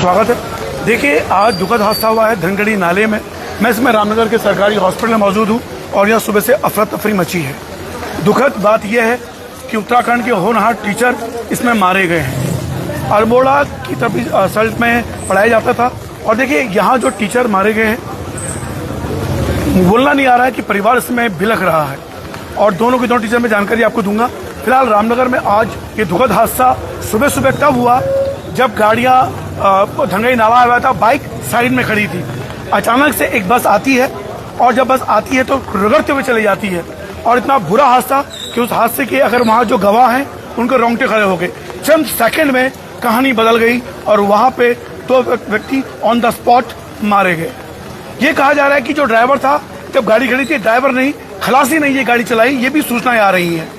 स्वागत है। देखिए, आज दुखद हादसा हुआ है धनगढ़ी नाले में। मैं इसमें रामनगर के सरकारी हॉस्पिटल में मौजूद हूँ और यहाँ सुबह से अफरा तफरी मची है। दुखद बात यह है कि उत्तराखंड के होनहार टीचर इसमें मारे गए हैं। अल्मोड़ा की तरफ सल्ट में पढ़ाया जाता था और देखिए यहाँ जो टीचर मारे गए हैं, बोलना नहीं आ रहा है कि परिवार इसमें बिलख रहा है। और दोनों टीचर में जानकारी आपको दूंगा। फिलहाल रामनगर में आज ये दुखद हादसा सुबह सुबह तब हुआ जब गाड़ियां धनगढ़ी नाला आ रहा था, बाइक साइड में खड़ी थी। अचानक से एक बस आती है और जब बस आती है तो रगड़ते हुए चली जाती है और इतना बुरा हादसा कि उस हादसे के अगर वहाँ जो गवाह हैं उनके रोंगटे खड़े हो गए। चंद सेकंड में कहानी बदल गई और वहाँ पे 2 व्यक्ति ऑन द स्पॉट मारे गए। ये कहा जा रहा है कि जो ड्राइवर था, जब गाड़ी खड़ी थी, ड्राइवर नहीं, खलासी नहीं ये गाड़ी चलाई, ये भी सूचनाएं आ रही हैं।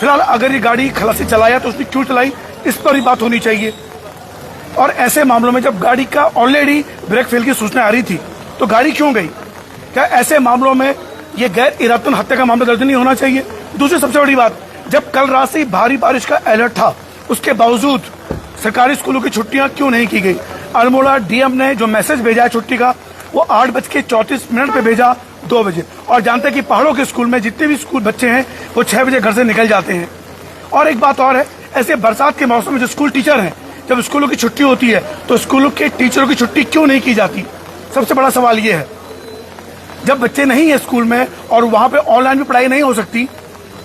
फिलहाल अगर ये गाड़ी खलासी चलाया तो उसने क्यों चलाई, इस पर भी बात होनी चाहिए। और ऐसे मामलों में जब गाड़ी का ऑलरेडी ब्रेक फेल की सूचना आ रही थी तो गाड़ी क्यों गई? क्या ऐसे मामलों में ये गैर इरादतन हत्या का मामला दर्ज नहीं होना चाहिए? दूसरी सबसे बड़ी बात, जब कल रात से भारी बारिश का अलर्ट था, उसके बावजूद सरकारी स्कूलों की छुट्टियां क्यों नहीं की गई? अल्मोड़ा डीएम ने जो मैसेज भेजा है छुट्टी का, वो 8:34 पे भेजा 2 बजे। और जानते हैं कि पहाड़ों के स्कूल में जितने भी स्कूल बच्चे हैं वो 6 बजे घर से निकल जाते हैं। और एक बात और है, ऐसे बरसात के मौसम में जो स्कूल टीचर हैं, जब स्कूलों की छुट्टी होती है तो स्कूलों के टीचरों की छुट्टी क्यों नहीं की जाती? सबसे बड़ा सवाल ये है। जब बच्चे नहीं है स्कूल में और वहां पे ऑनलाइन भी पढ़ाई नहीं हो सकती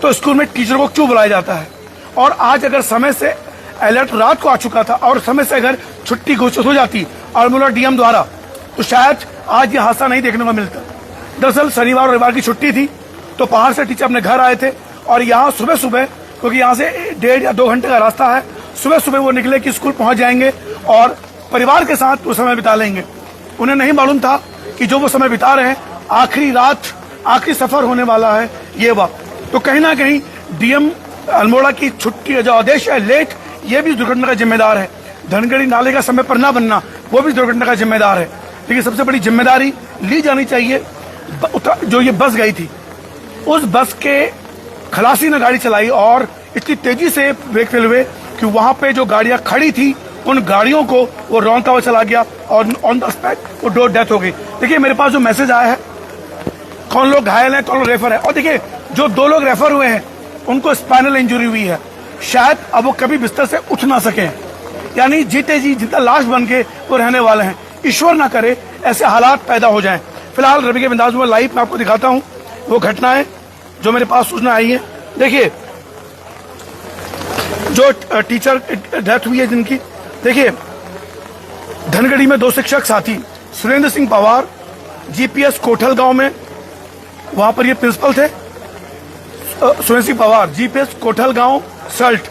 तो स्कूल में टीचरों को क्यों बुलाया जाता है? और आज अगर समय से अलर्ट रात को आ चुका था और समय से अगर छुट्टी घोषित हो जाती अल्मोड़ा डीएम द्वारा तो शायद आज ये हादसा नहीं देखने को मिलता। दरअसल शनिवार और रविवार की छुट्टी थी तो पहाड़ से टीचर अपने घर आए थे और यहाँ सुबह सुबह, क्योंकि यहाँ से 1.5 या 2 घंटे का रास्ता है, सुबह सुबह वो निकले कि स्कूल पहुंच जाएंगे और परिवार के साथ वो समय बिता लेंगे। उन्हें नहीं मालूम था कि जो वो समय बिता रहे हैं, आखिरी रात, आखिरी सफर होने वाला है ये वक्त। तो कहीं ना कहीं डीएम अल्मोड़ा की छुट्टी जो आदेश है लेट, ये भी दुर्घटना का जिम्मेदार है। धनगढ़ी नाले का समय पर न बनना वो भी दुर्घटना का जिम्मेदार है। लेकिन सबसे बड़ी जिम्मेदारी ली जानी चाहिए। जो ये बस गई थी, उस बस के खलासी ने गाड़ी चलाई और इतनी तेजी से ब्रेक फेल हुए कि वहां पे जो गाड़ियां खड़ी थी उन गाड़ियों को वो रौंदता हुआ चला गया और ऑन द स्पॉट वो डेथ हो गई। देखिए, मेरे पास जो मैसेज आया है, कौन लोग घायल हैं, कौन लोग रेफर है। और देखिए, जो 2 लोग रेफर हुए हैं उनको स्पाइनल इंजरी हुई है। शायद अब वो कभी बिस्तर से उठ ना सके, यानी जीते जी जिंदा लाश बन के वो रहने वाले हैं। ईश्वर ना करे ऐसे हालात पैदा हो जाएं। फिलहाल रवि के बिंदास में लाइव मैं आपको दिखाता हूं वो घटनाएं जो मेरे पास सूचना आई है। देखिए, जो टीचर डेथ हुई है जिनकी, देखिए धनगढ़ी में 2 शिक्षक साथी, सुरेंद्र सिंह पवार जीपीएस कोठल गांव में, वहां पर ये प्रिंसिपल थे, सुरेंद्र सिंह पवार जीपीएस कोठल गांव सल्ट।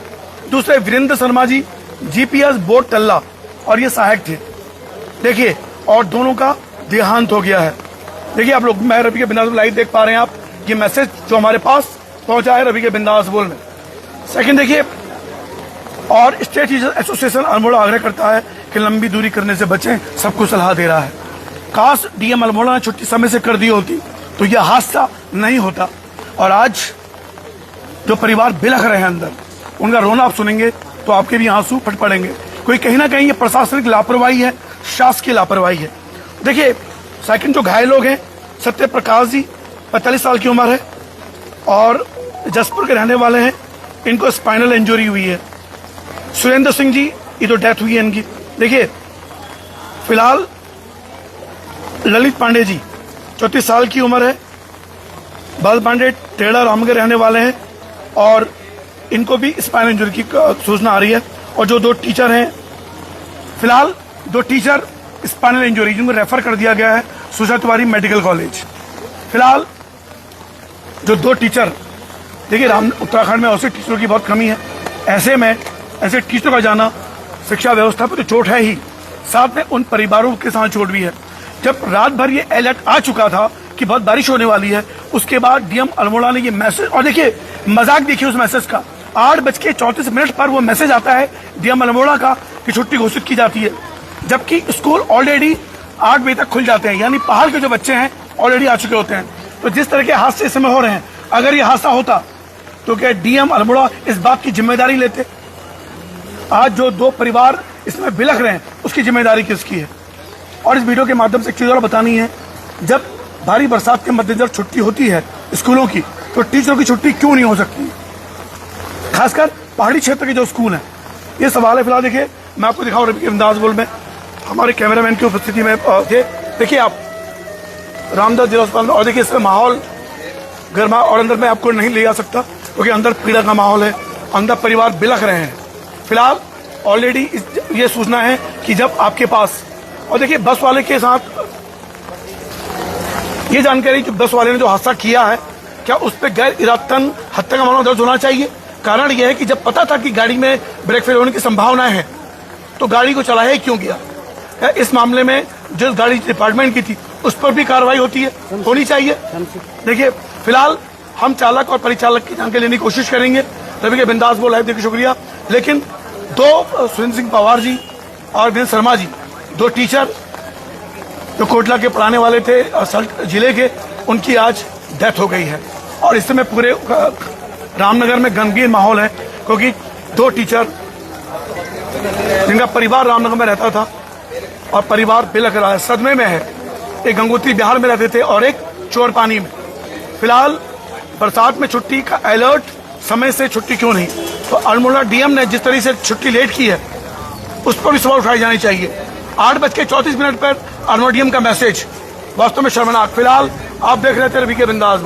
दूसरे वीरेंद्र शर्मा जी जीपीएस बोर्ड टल्ला और ये सहायक थे। देखिए, और दोनों का देहांत हो गया है। देखिए आप लोग, मैं रवि के बिंदास लाइव देख पा रहे हैं आप, ये मैसेज जो हमारे पास पहुंचा है रवि के बिंदास बोल में। सेकंड देखिए, और स्टेट टीचर एसोसिएशन अल्मोड़ा आग्रह करता है कि लंबी दूरी करने से बचें, सबको सलाह दे रहा है। काश डीएम अल्मोड़ा ने छुट्टी समय से कर दी होती तो यह हादसा नहीं होता। और आज जो परिवार बिलख रहे हैं अंदर, उनका रोना आप सुनेंगे तो आपके भी आंसू फट पड़ेंगे। कोई कहीं ना कहीं ये प्रशासनिक लापरवाही है, शासकीय लापरवाही है। देखिए, सेकंड जो घायल लोग हैं, सत्य प्रकाश जी 45 साल की उम्र है और जसपुर के रहने वाले हैं, इनको स्पाइनल इंजरी हुई है। सुरेंद्र सिंह जी, ये तो डेथ हुई है इनकी। देखिए, फिलहाल ललित पांडे जी 34 साल की उम्र है, बाल पांडे टेढ़ा राम के रहने वाले हैं और इनको भी स्पाइनल इंजरी की सूचना आ रही है। और जो 2 टीचर हैं, फिलहाल 2 टीचर स्पाइनल इंजरी जिनको रेफर कर दिया गया है सुषमा तिवारी मेडिकल कॉलेज। फिलहाल जो 2 टीचर, देखिए उत्तराखंड में ऐसे टीचरों की बहुत कमी है। ऐसे में ऐसे टीचरों का जाना शिक्षा व्यवस्था पर तो चोट है ही, साथ में उन परिवारों के साथ चोट भी है। जब रात भर ये अलर्ट आ चुका था कि बहुत बारिश होने वाली है, उसके बाद डीएम अल्मोड़ा ने ये मैसेज, और देखिए मजाक देखिए उस मैसेज का, 8:34 पर वो मैसेज आता है डीएम अल्मोड़ा का कि छुट्टी घोषित की जाती है, जबकि स्कूल ऑलरेडी 8 बजे तक खुल जाते हैं, यानी पहाड़ के जो बच्चे हैं ऑलरेडी आ चुके होते हैं। तो जिस तरह के हादसे इस समय हो रहे हैं, अगर ये हादसा होता तो क्या डीएम अल्मोड़ा इस बात की जिम्मेदारी लेते? आज जो 2 परिवार इसमें बिलख रहे हैं, उसकी जिम्मेदारी किसकी है। और इस वीडियो के माध्यम से एक चीज़ और बतानी है, जब भारी बरसात के मद्देनजर छुट्टी होती है स्कूलों की, तो टीचरों की छुट्टी क्यों नहीं हो सकती, खासकर पहाड़ी क्षेत्र के जो स्कूल हैं। ये सवाल है। फिलहाल देखिए, मैं आपको दिखाऊँ रवि के बिंदास बोल में हमारे कैमरामैन की उपस्थिति में थे। देखिए आप रामदास जिला अस्पताल में, और देखिए इसमें माहौल गर्मा, और अंदर में आपको नहीं ले जा सकता क्योंकि अंदर पीड़ा का माहौल है, अंदर परिवार बिलख रहे हैं। फिलहाल ऑलरेडी ये सूचना है कि जब आपके पास, और देखिए बस वाले के साथ ये जानकारी कि बस वाले ने जो हादसा किया है, क्या उस पर गैर इरादतन हत्या का मामला दर्ज होना चाहिए। कारण यह है कि जब पता था कि गाड़ी में ब्रेक फेल होने की संभावनाएं हैं, तो गाड़ी को चलाया ही क्यों गया। इस मामले में जो गाड़ी डिपार्टमेंट की थी उस पर भी कार्रवाई होनी चाहिए। देखिए फिलहाल हम चालक और परिचालक की जानकारी लेने की कोशिश करेंगे। रवि के बिंदास बोल है, देखिए शुक्रिया। लेकिन दो सुरेंद्र सिंह पवार जी और वीरेंद्र शर्मा जी, दो टीचर जो कोटला के पढ़ाने वाले थे सल्ट जिले के, उनकी आज डेथ हो गई है। और इस समय पूरे रामनगर में गंभीर माहौल है, क्योंकि दो टीचर जिनका परिवार रामनगर में रहता था और परिवार बिलख रहा है, सदमे में है। एक गंगोत्री बिहार में रहते थे और एक चोरपानी में। फिलहाल बरसात में छुट्टी का अलर्ट, समय से छुट्टी क्यों नहीं। तो अल्मोड़ा डीएम ने जिस तरह से छुट्टी लेट की है, उस पर भी सवाल उठाई जानी चाहिए। 8:34 पर अल्मोड़ा डीएम का मैसेज वास्तव में शर्मनाक। फिलहाल आप देख रहे थे रवि के बिंदास।